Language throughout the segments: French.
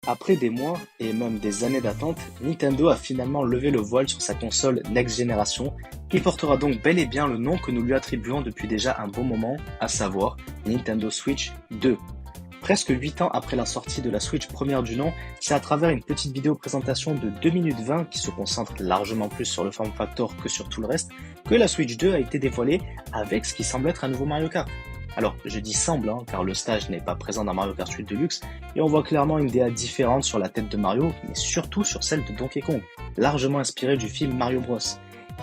Après des mois et même des années d'attente, Nintendo a finalement levé le voile sur sa console Next Generation, qui portera donc bel et bien le nom que nous lui attribuons depuis déjà un bon moment, à savoir Nintendo Switch 2. Presque 8 ans après la sortie de la Switch première du nom, c'est à travers une petite vidéo présentation de 2 minutes 20 qui se concentre largement plus sur le form factor que sur tout le reste, que la Switch 2 a été dévoilée avec ce qui semble être un nouveau Mario Kart. Alors, je dis semble, car le stage n'est pas présent dans Mario Kart 8 Deluxe, et on voit clairement une DA différente sur la tête de Mario, mais surtout sur celle de Donkey Kong, largement inspirée du film Mario Bros.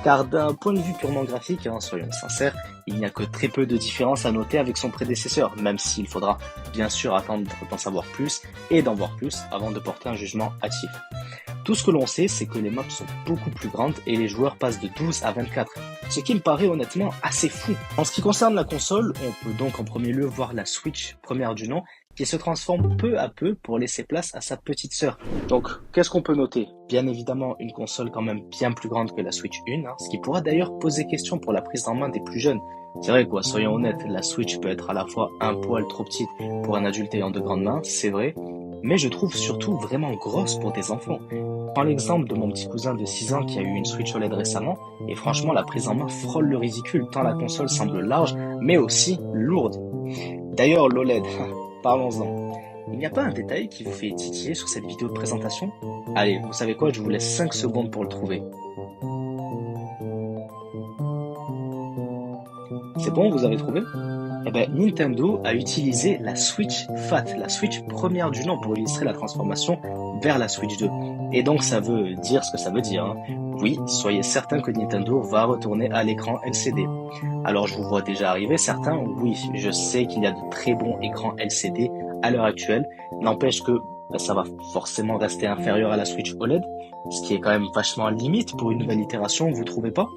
Car d'un point de vue purement graphique, soyons sincères, il n'y a que très peu de différence à noter avec son prédécesseur, même s'il faudra bien sûr attendre d'en savoir plus et d'en voir plus avant de porter un jugement hâtif. Tout ce que l'on sait, c'est que les maps sont beaucoup plus grandes et les joueurs passent de 12 à 24, ce qui me paraît honnêtement assez fou. En ce qui concerne la console, on peut donc en premier lieu voir la Switch première du nom, qui se transforme peu à peu pour laisser place à sa petite sœur. Donc, qu'est-ce qu'on peut noter? Bien évidemment, une console quand même bien plus grande que la Switch 1, ce qui pourra d'ailleurs poser question pour la prise en main des plus jeunes. C'est vrai quoi, soyons honnêtes, la Switch peut être à la fois un poil trop petite pour un adulte ayant de grandes mains, c'est vrai, mais je trouve surtout vraiment grosse pour des enfants. Prends l'exemple de mon petit cousin de 6 ans qui a eu une Switch OLED récemment, et franchement la prise en main frôle le ridicule tant la console semble large, mais aussi lourde. D'ailleurs l'OLED, parlons-en. Il n'y a pas un détail qui vous fait titiller sur cette vidéo de présentation? Allez, vous savez quoi, je vous laisse 5 secondes pour le trouver. C'est bon, vous avez trouvé? Eh ben, Nintendo a utilisé la Switch Fat, la Switch première du nom, pour illustrer la transformation vers la Switch 2. Et donc ça veut dire ce que ça veut dire. Oui, soyez certains que Nintendo va retourner à l'écran LCD. Alors je vous vois déjà arriver certains, oui, je sais qu'il y a de très bons écrans LCD à l'heure actuelle, n'empêche que ça va forcément rester inférieur à la Switch OLED, ce qui est quand même vachement limite pour une nouvelle itération, vous trouvez pas?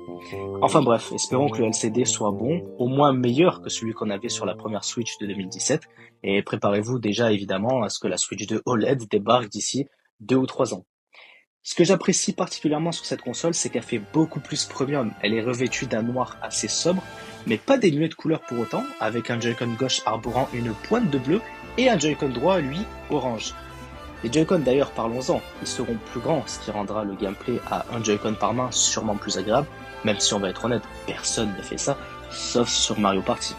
Enfin bref, espérons que le LCD soit bon, au moins meilleur que celui qu'on avait sur la première Switch de 2017, et préparez-vous déjà évidemment à ce que la Switch 2 OLED débarque d'ici 2 ou 3 ans. Ce que j'apprécie particulièrement sur cette console, c'est qu'elle fait beaucoup plus premium. Elle est revêtue d'un noir assez sobre, mais pas dénué de couleur pour autant, avec un Joy-Con gauche arborant une pointe de bleu et un Joy-Con droit, lui, orange. Les Joy-Con d'ailleurs, parlons-en, ils seront plus grands, ce qui rendra le gameplay à un Joy-Con par main sûrement plus agréable, même si on va être honnête, personne ne fait ça, sauf sur Mario Party.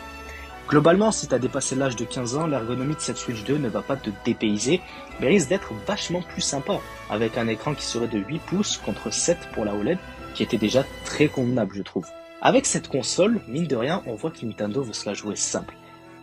Globalement, si t'as dépassé l'âge de 15 ans, l'ergonomie de cette Switch 2 ne va pas te dépayser, mais risque d'être vachement plus sympa, avec un écran qui serait de 8 pouces contre 7 pour la OLED, qui était déjà très convenable je trouve. Avec cette console, mine de rien, on voit que Nintendo veut se la jouer simple.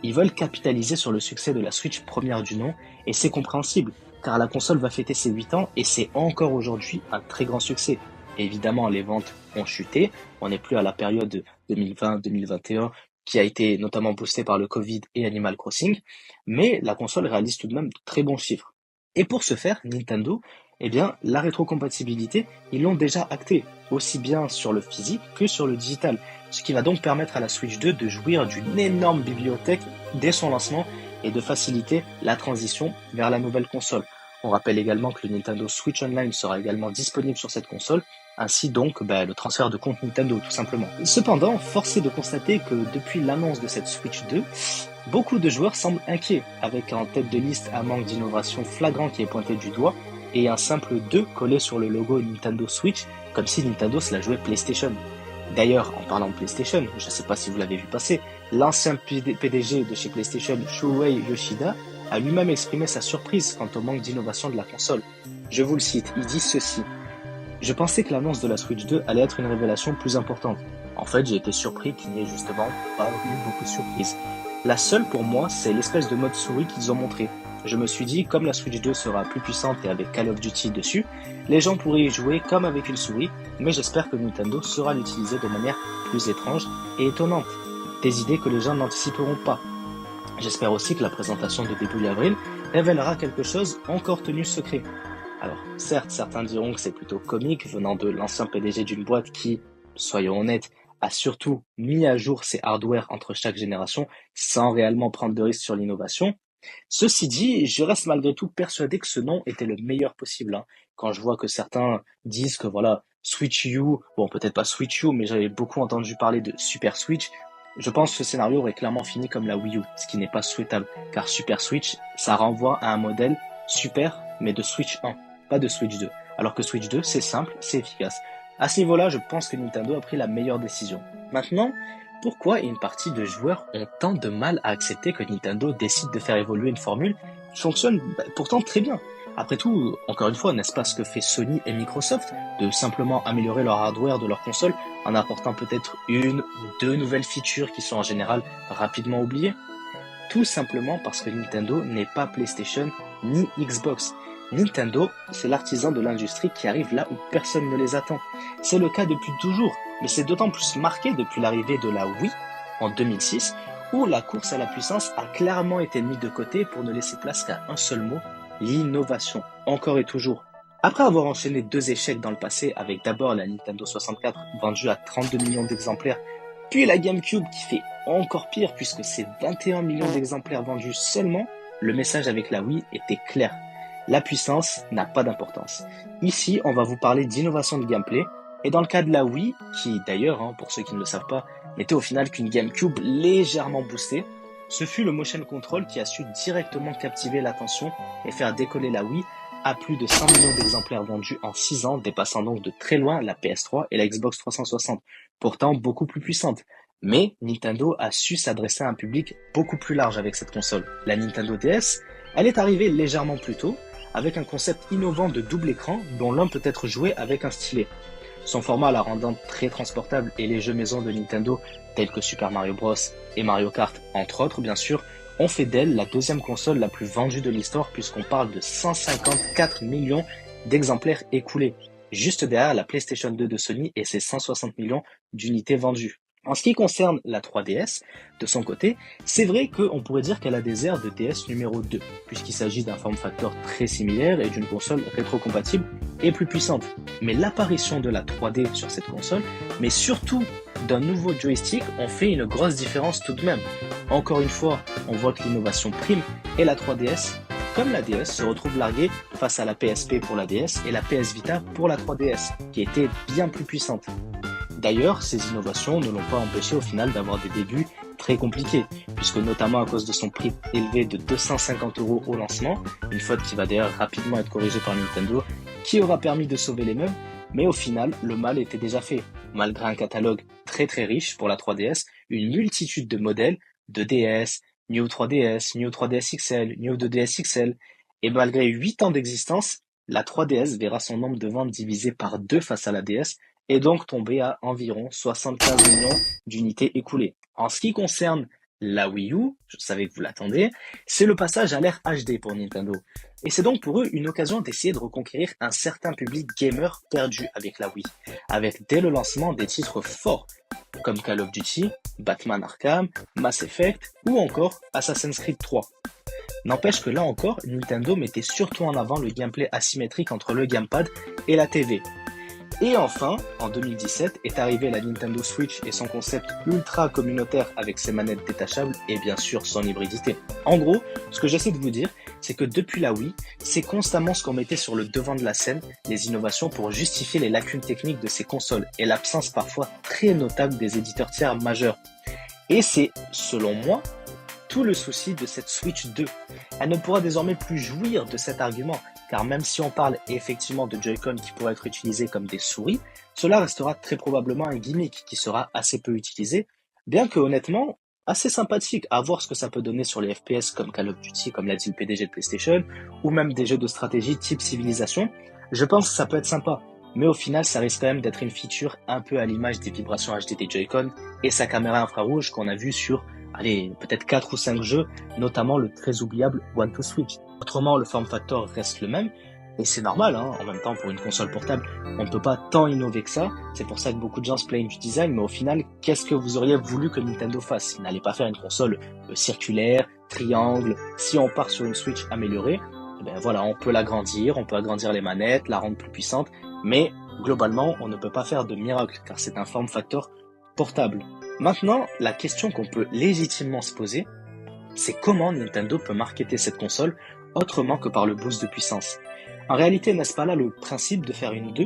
Ils veulent capitaliser sur le succès de la Switch première du nom, et c'est compréhensible, car la console va fêter ses 8 ans et c'est encore aujourd'hui un très grand succès. Évidemment, les ventes ont chuté, on n'est plus à la période 2020-2021 qui a été notamment boostée par le Covid et Animal Crossing, mais la console réalise tout de même de très bons chiffres. Et pour ce faire, Nintendo, la rétrocompatibilité, ils l'ont déjà acté, aussi bien sur le physique que sur le digital, ce qui va donc permettre à la Switch 2 de jouir d'une énorme bibliothèque dès son lancement et de faciliter la transition vers la nouvelle console. On rappelle également que le Nintendo Switch Online sera également disponible sur cette console, ainsi donc le transfert de compte Nintendo tout simplement. Cependant, force est de constater que depuis l'annonce de cette Switch 2, beaucoup de joueurs semblent inquiets, avec en tête de liste un manque d'innovation flagrant qui est pointé du doigt, et un simple 2 collé sur le logo Nintendo Switch, comme si Nintendo se la jouait PlayStation. D'ailleurs, en parlant de PlayStation, je ne sais pas si vous l'avez vu passer, l'ancien PDG de chez PlayStation, Shuhei Yoshida, a lui-même exprimé sa surprise quant au manque d'innovation de la console. Je vous le cite, il dit ceci. Je pensais que l'annonce de la Switch 2 allait être une révélation plus importante. En fait, j'ai été surpris qu'il n'y ait justement pas eu beaucoup de surprises. La seule pour moi, c'est l'espèce de mode souris qu'ils ont montré. Je me suis dit, comme la Switch 2 sera plus puissante et avec Call of Duty dessus, les gens pourraient y jouer comme avec une souris, mais j'espère que Nintendo saura l'utiliser de manière plus étrange et étonnante. Des idées que les gens n'anticiperont pas. J'espère aussi que la présentation de début avril révélera quelque chose encore tenu secret. Alors, certes, certains diront que c'est plutôt comique venant de l'ancien PDG d'une boîte qui, soyons honnêtes, a surtout mis à jour ses hardware entre chaque génération sans réellement prendre de risques sur l'innovation. Ceci dit, je reste malgré tout persuadé que ce nom était le meilleur possible. Quand je vois que certains disent que voilà, Switch U, bon peut-être pas Switch U, mais j'avais beaucoup entendu parler de Super Switch, je pense que ce scénario aurait clairement fini comme la Wii U, ce qui n'est pas souhaitable, car Super Switch, ça renvoie à un modèle super mais de Switch 1, pas de Switch 2. Alors que Switch 2, c'est simple, c'est efficace. À ce niveau-là, je pense que Nintendo a pris la meilleure décision. Maintenant, pourquoi une partie de joueurs ont tant de mal à accepter que Nintendo décide de faire évoluer une formule qui fonctionne pourtant très bien? Après tout, encore une fois, n'est-ce pas ce que fait Sony et Microsoft, de simplement améliorer leur hardware de leur console en apportant peut-être une ou deux nouvelles features qui sont en général rapidement oubliées? Tout simplement parce que Nintendo n'est pas PlayStation ni Xbox. Nintendo, c'est l'artisan de l'industrie qui arrive là où personne ne les attend. C'est le cas depuis toujours, mais c'est d'autant plus marqué depuis l'arrivée de la Wii en 2006, où la course à la puissance a clairement été mise de côté pour ne laisser place qu'à un seul mot, l'innovation, encore et toujours. Après avoir enchaîné deux échecs dans le passé avec d'abord la Nintendo 64 vendue à 32 millions d'exemplaires, puis la GameCube qui fait encore pire puisque c'est 21 millions d'exemplaires vendus seulement, le message avec la Wii était clair. La puissance n'a pas d'importance. Ici, on va vous parler d'innovation de gameplay, et dans le cas de la Wii, qui d'ailleurs, pour ceux qui ne le savent pas, n'était au final qu'une GameCube légèrement boostée, ce fut le motion control qui a su directement captiver l'attention et faire décoller la Wii à plus de 100 millions d'exemplaires vendus en 6 ans, dépassant donc de très loin la PS3 et la Xbox 360, pourtant beaucoup plus puissantes. Mais Nintendo a su s'adresser à un public beaucoup plus large avec cette console. La Nintendo DS, elle est arrivée légèrement plus tôt, avec un concept innovant de double écran dont l'un peut être joué avec un stylet. Son format la rendant très transportable et les jeux maison de Nintendo tels que Super Mario Bros et Mario Kart entre autres bien sûr ont fait d'elle la deuxième console la plus vendue de l'histoire puisqu'on parle de 154 millions d'exemplaires écoulés, juste derrière la PlayStation 2 de Sony et ses 160 millions d'unités vendues. En ce qui concerne la 3DS, de son côté, c'est vrai qu'on pourrait dire qu'elle a des airs de DS numéro 2, puisqu'il s'agit d'un form factor très similaire et d'une console rétrocompatible et plus puissante. Mais l'apparition de la 3D sur cette console, mais surtout d'un nouveau joystick, ont fait une grosse différence tout de même. Encore une fois, on voit que l'innovation prime et la 3DS, comme la DS, se retrouve larguée face à la PSP pour la DS et la PS Vita pour la 3DS, qui était bien plus puissante. D'ailleurs, ces innovations ne l'ont pas empêché au final d'avoir des débuts très compliqués, puisque notamment à cause de son prix élevé de 250 € au lancement, une faute qui va d'ailleurs rapidement être corrigée par Nintendo, qui aura permis de sauver les meubles, mais au final, le mal était déjà fait. Malgré un catalogue très très riche pour la 3DS, une multitude de modèles de DS, New 3DS, New 3DS XL, New 2DS XL, et malgré 8 ans d'existence, la 3DS verra son nombre de ventes divisé par 2 face à la DS, et donc tombé à environ 75 millions d'unités écoulées. En ce qui concerne la Wii U, je savais que vous l'attendez, c'est le passage à l'ère HD pour Nintendo. Et c'est donc pour eux une occasion d'essayer de reconquérir un certain public gamer perdu avec la Wii, avec dès le lancement des titres forts, comme Call of Duty, Batman Arkham, Mass Effect ou encore Assassin's Creed 3. N'empêche que là encore, Nintendo mettait surtout en avant le gameplay asymétrique entre le gamepad et la TV. Et enfin, en 2017, est arrivée la Nintendo Switch et son concept ultra communautaire avec ses manettes détachables et bien sûr son hybridité. En gros, ce que j'essaie de vous dire, c'est que depuis la Wii, c'est constamment ce qu'on mettait sur le devant de la scène, les innovations pour justifier les lacunes techniques de ces consoles et l'absence parfois très notable des éditeurs tiers majeurs. Et c'est, selon moi, tout le souci de cette Switch 2. Elle ne pourra désormais plus jouir de cet argument, car même si on parle effectivement de Joy-Con qui pourraient être utilisés comme des souris, cela restera très probablement un gimmick qui sera assez peu utilisé, bien que honnêtement, assez sympathique à voir ce que ça peut donner sur les FPS comme Call of Duty, comme l'a dit le PDG de PlayStation, ou même des jeux de stratégie type Civilization. Je pense que ça peut être sympa, mais au final ça risque quand même d'être une feature un peu à l'image des vibrations HD des Joy-Con et sa caméra infrarouge qu'on a vu sur peut-être 4 ou 5 jeux, notamment le très oubliable One to Switch. Autrement, le form factor reste le même, et c'est normal, en même temps, pour une console portable, on ne peut pas tant innover que ça, c'est pour ça que beaucoup de gens se plaignent du design, mais au final, qu'est-ce que vous auriez voulu que Nintendo fasse? Ils n'allaient pas faire une console circulaire, triangle. Si on part sur une Switch améliorée, voilà, on peut l'agrandir, on peut agrandir les manettes, la rendre plus puissante, mais globalement, on ne peut pas faire de miracle, car c'est un form factor portable. Maintenant, la question qu'on peut légitimement se poser, c'est comment Nintendo peut marketer cette console autrement que par le boost de puissance. En réalité, n'est-ce pas là le principe de faire une 2?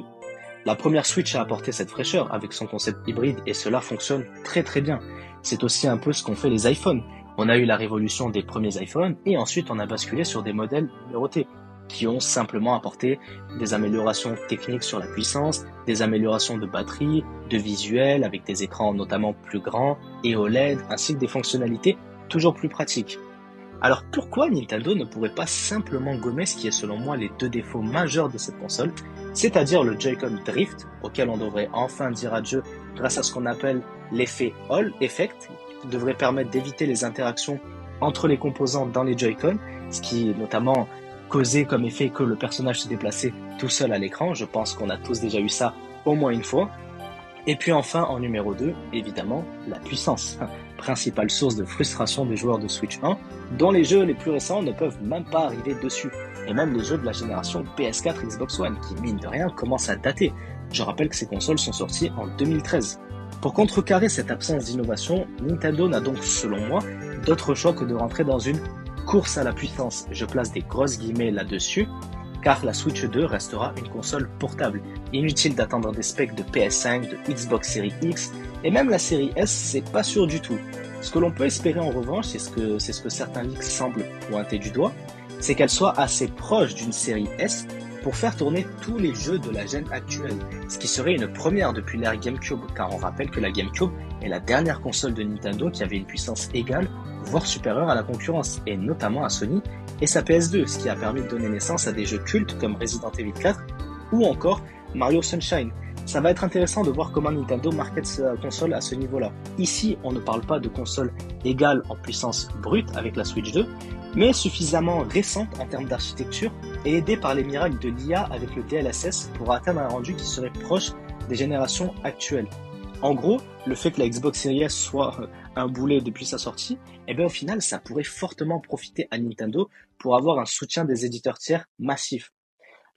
La première Switch a apporté cette fraîcheur avec son concept hybride et cela fonctionne très très bien. C'est aussi un peu ce qu'ont fait les iPhones. On a eu la révolution des premiers iPhones et ensuite on a basculé sur des modèles numérotés. qui ont simplement apporté des améliorations techniques sur la puissance, des améliorations de batterie, de visuel avec des écrans notamment plus grands et OLED, ainsi que des fonctionnalités toujours plus pratiques. Alors pourquoi Nintendo ne pourrait pas simplement gommer ce qui est selon moi les deux défauts majeurs de cette console, c'est-à-dire le Joy-Con Drift, auquel on devrait enfin dire adieu grâce à ce qu'on appelle l'effet Hall Effect, qui devrait permettre d'éviter les interactions entre les composants dans les Joy-Con, ce qui notamment causait comme effet que le personnage se déplaçait tout seul à l'écran. Je pense qu'on a tous déjà eu ça au moins une fois. Et puis enfin, en numéro 2, évidemment, la puissance, principale source de frustration des joueurs de Switch 1, dont les jeux les plus récents ne peuvent même pas arriver dessus. Et même les jeux de la génération PS4 Xbox One, qui mine de rien commencent à dater. Je rappelle que ces consoles sont sorties en 2013. Pour contrecarrer cette absence d'innovation, Nintendo n'a donc, selon moi, d'autre choix que de rentrer dans une course à la puissance. Je place des grosses guillemets là-dessus, car la Switch 2 restera une console portable. Inutile d'attendre des specs de PS5, de Xbox Series X, et même la série S, c'est pas sûr du tout. Ce que l'on peut espérer en revanche, c'est ce que certains leaks semblent pointer du doigt, c'est qu'elle soit assez proche d'une série S pour faire tourner tous les jeux de la gêne actuelle, ce qui serait une première depuis l'ère GameCube, car on rappelle que la GameCube est la dernière console de Nintendo qui avait une puissance égale, voire supérieure à la concurrence, et notamment à Sony et sa PS2, ce qui a permis de donner naissance à des jeux cultes comme Resident Evil 4 ou encore Mario Sunshine. Ça va être intéressant de voir comment Nintendo market sa console à ce niveau-là. Ici, on ne parle pas de console égale en puissance brute avec la Switch 2, mais suffisamment récente en termes d'architecture et aidée par les miracles de l'IA avec le DLSS pour atteindre un rendu qui serait proche des générations actuelles. En gros, le fait que la Xbox Series S soit un boulet depuis sa sortie, eh bien au final, ça pourrait fortement profiter à Nintendo pour avoir un soutien des éditeurs tiers massif.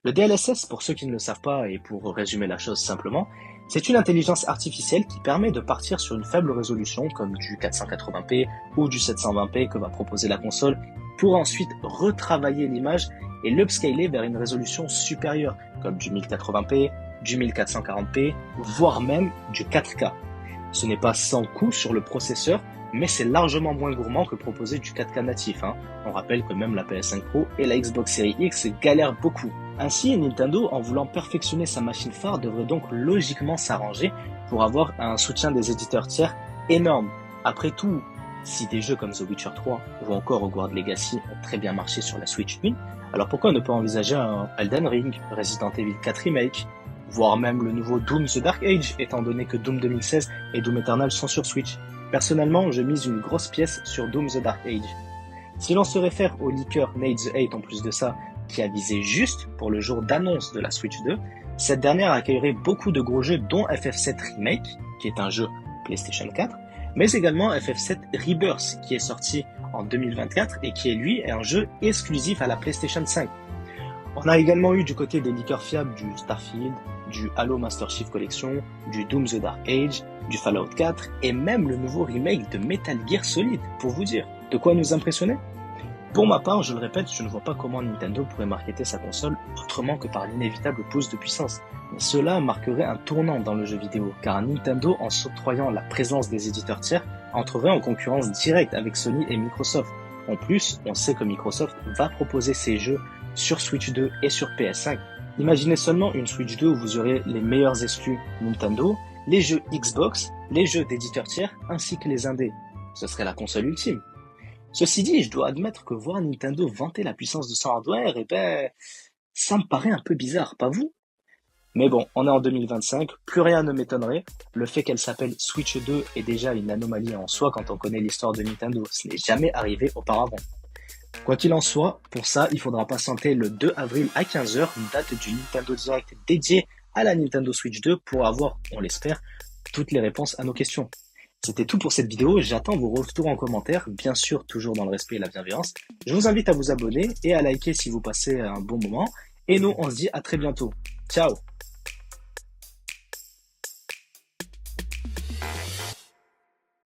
Le DLSS, pour ceux qui ne le savent pas et pour résumer la chose simplement, c'est une intelligence artificielle qui permet de partir sur une faible résolution comme du 480p ou du 720p que va proposer la console pour ensuite retravailler l'image et l'upscaler vers une résolution supérieure comme du 1080p, du 1440p, voire même du 4K. Ce n'est pas sans coût sur le processeur, mais c'est largement moins gourmand que proposer du 4K natif. On rappelle que même la PS5 Pro et la Xbox Series X galèrent beaucoup. Ainsi, Nintendo, en voulant perfectionner sa machine phare, devrait donc logiquement s'arranger pour avoir un soutien des éditeurs tiers énorme. Après tout, si des jeux comme The Witcher 3 ou encore Hogwarts Legacy ont très bien marché sur la Switch 1, alors pourquoi ne pas envisager un Elden Ring, Resident Evil 4 Remake, voire même le nouveau Doom The Dark Age, étant donné que Doom 2016 et Doom Eternal sont sur Switch. Personnellement, je mise une grosse pièce sur Doom The Dark Age. Si l'on se réfère au leaker Nate the 8 en plus de ça, qui a visé juste pour le jour d'annonce de la Switch 2, cette dernière accueillerait beaucoup de gros jeux dont FF7 Remake, qui est un jeu PlayStation 4, mais également FF7 Rebirth, qui est sorti en 2024 et qui est lui un jeu exclusif à la PlayStation 5. On a également eu du côté des leakers fiables du Starfield, du Halo Master Chief Collection, du Doom The Dark Age, du Fallout 4 et même le nouveau remake de Metal Gear Solid, pour vous dire. De quoi nous impressionner? Pour ma part, je le répète, je ne vois pas comment Nintendo pourrait marketer sa console autrement que par l'inévitable pouce de puissance. Mais cela marquerait un tournant dans le jeu vidéo, car Nintendo, en s'octroyant la présence des éditeurs tiers, entrerait en concurrence directe avec Sony et Microsoft. En plus, on sait que Microsoft va proposer ses jeux sur Switch 2 et sur PS5. Imaginez seulement une Switch 2 où vous aurez les meilleurs exclus Nintendo, les jeux Xbox, les jeux d'éditeurs tiers ainsi que les indés. Ce serait la console ultime. Ceci dit, je dois admettre que voir Nintendo vanter la puissance de son hardware, ça me paraît un peu bizarre, pas vous? Mais bon, on est en 2025, plus rien ne m'étonnerait. Le fait qu'elle s'appelle Switch 2 est déjà une anomalie en soi quand on connaît l'histoire de Nintendo. Ce n'est jamais arrivé auparavant. Quoi qu'il en soit, pour ça, il faudra patienter le 2 avril à 15h, une date du Nintendo Direct dédiée à la Nintendo Switch 2 pour avoir, on l'espère, toutes les réponses à nos questions. C'était tout pour cette vidéo, j'attends vos retours en commentaire, bien sûr toujours dans le respect et la bienveillance. Je vous invite à vous abonner et à liker si vous passez un bon moment. Et nous, on se dit à très bientôt. Ciao!